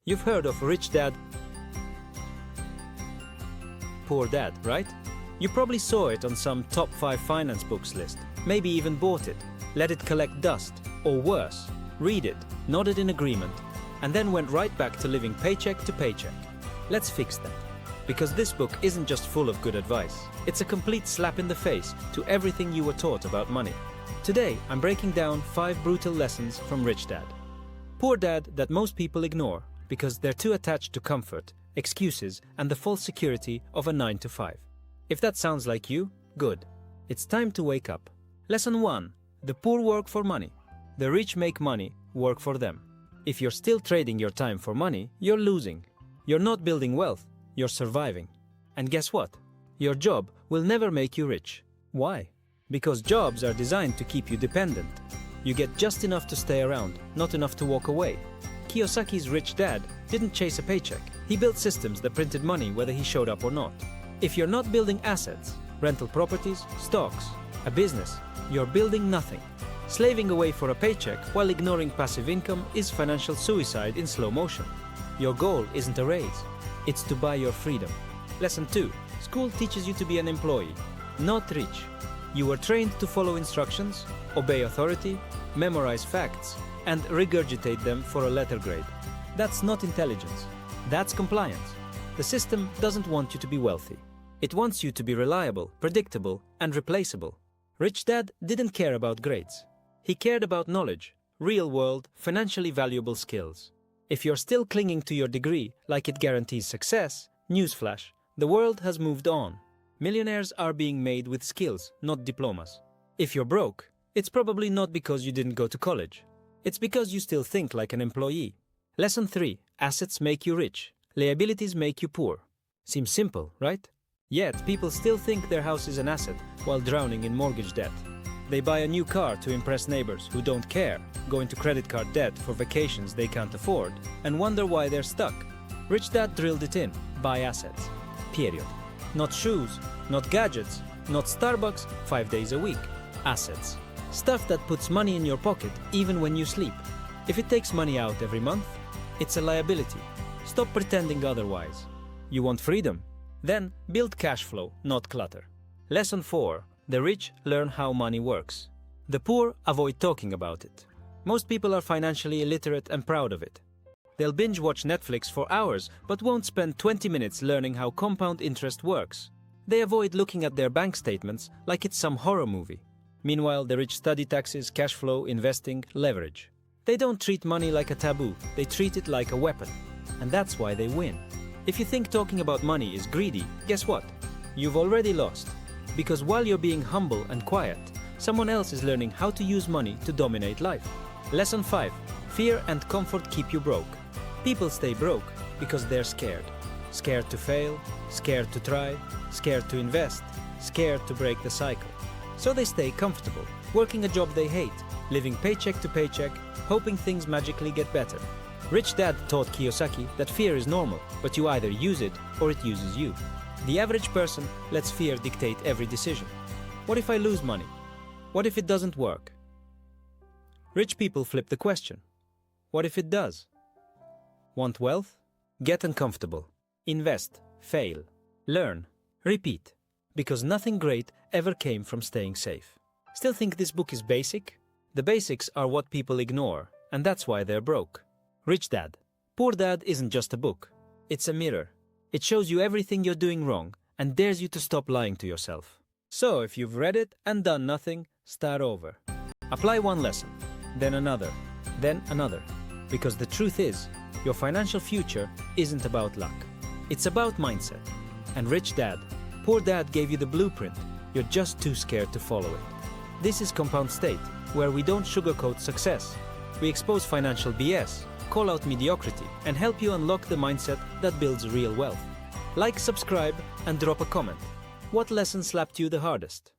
You've heard of Rich Dad, Poor Dad, right? You probably saw it on some top 5 finance books list, maybe even bought it, let it collect dust, or worse, read it, nodded in agreement, and then went right back to living paycheck to paycheck. Let's fix that. Because this book isn't just full of good advice, it's a complete slap in the face to everything you were taught about money. Today, I'm breaking down 5 brutal lessons from Rich Dad, Poor Dad that most people ignore because they're too attached to comfort, excuses, and the false security of a 9 to 5. If that sounds like you, good. It's time to wake up. Lesson 1. The poor work for money. The rich make money, work for them. If you're still trading your time for money, you're losing. You're not building wealth, you're surviving. And guess what? Your job will never make you rich. Why? Because jobs are designed to keep you dependent. You get just enough to stay around, not enough to walk away. Kiyosaki's rich dad didn't chase a paycheck. He built systems that printed money whether he showed up or not. If you're not building assets, rental properties, stocks, a business, you're building nothing. Slaving away for a paycheck while ignoring passive income is financial suicide in slow motion. Your goal isn't a raise, it's to buy your freedom. Lesson 2. School teaches you to be an employee, not rich. You were trained to follow instructions, obey authority, memorize facts, and regurgitate them for a letter grade. That's not intelligence. That's compliance. The system doesn't want you to be wealthy. It wants you to be reliable, predictable, and replaceable. Rich Dad didn't care about grades. He cared about knowledge, real-world, financially valuable skills. If you're still clinging to your degree like it guarantees success, newsflash, the world has moved on. Millionaires are being made with skills, not diplomas. If you're broke, it's probably not because you didn't go to college. It's because you still think like an employee. Lesson 3. Assets make you rich. Liabilities make you poor. Seems simple, right? Yet, people still think their house is an asset while drowning in mortgage debt. They buy a new car to impress neighbors who don't care, go into credit card debt for vacations they can't afford, and wonder why they're stuck. Rich Dad drilled it in. Buy assets. Period. Not shoes, not gadgets, not Starbucks 5 days a week. Assets. Stuff that puts money in your pocket even when you sleep. If it takes money out every month, it's a liability. Stop pretending otherwise. You want freedom? Then build cash flow, not clutter. Lesson 4. The rich learn how money works. The poor avoid talking about it. Most people are financially illiterate and proud of it. They'll binge watch Netflix for hours but won't spend 20 minutes learning how compound interest works. They avoid looking at their bank statements like it's some horror movie. Meanwhile, the rich study taxes, cash flow, investing, leverage. They don't treat money like a taboo, they treat it like a weapon. And that's why they win. If you think talking about money is greedy, guess what? You've already lost. Because while you're being humble and quiet, someone else is learning how to use money to dominate life. Lesson 5. Fear and comfort keep you broke. People stay broke because they're scared. Scared to fail, scared to try, scared to invest, scared to break the cycle. So they stay comfortable, working a job they hate, living paycheck to paycheck, hoping things magically get better. Rich Dad taught Kiyosaki that fear is normal, but you either use it or it uses you. The average person lets fear dictate every decision. What if I lose money? What if it doesn't work? Rich people flip the question. What if it does? Want wealth? Get uncomfortable. Invest, fail, learn, repeat. Because nothing great ever came from staying safe. Still think this book is basic? The basics are what people ignore, and that's why they're broke. Rich Dad, Poor Dad isn't just a book. It's a mirror. It shows you everything you're doing wrong and dares you to stop lying to yourself. So if you've read it and done nothing, start over. Apply one lesson, then another, then another. Because the truth is, your financial future isn't about luck. It's about mindset. And Rich Dad, Poor Dad gave you the blueprint. You're just too scared to follow it. This is Compound State, where we don't sugarcoat success. We expose financial BS, call out mediocrity, and help you unlock the mindset that builds real wealth. Like, subscribe, and drop a comment. What lesson slapped you the hardest?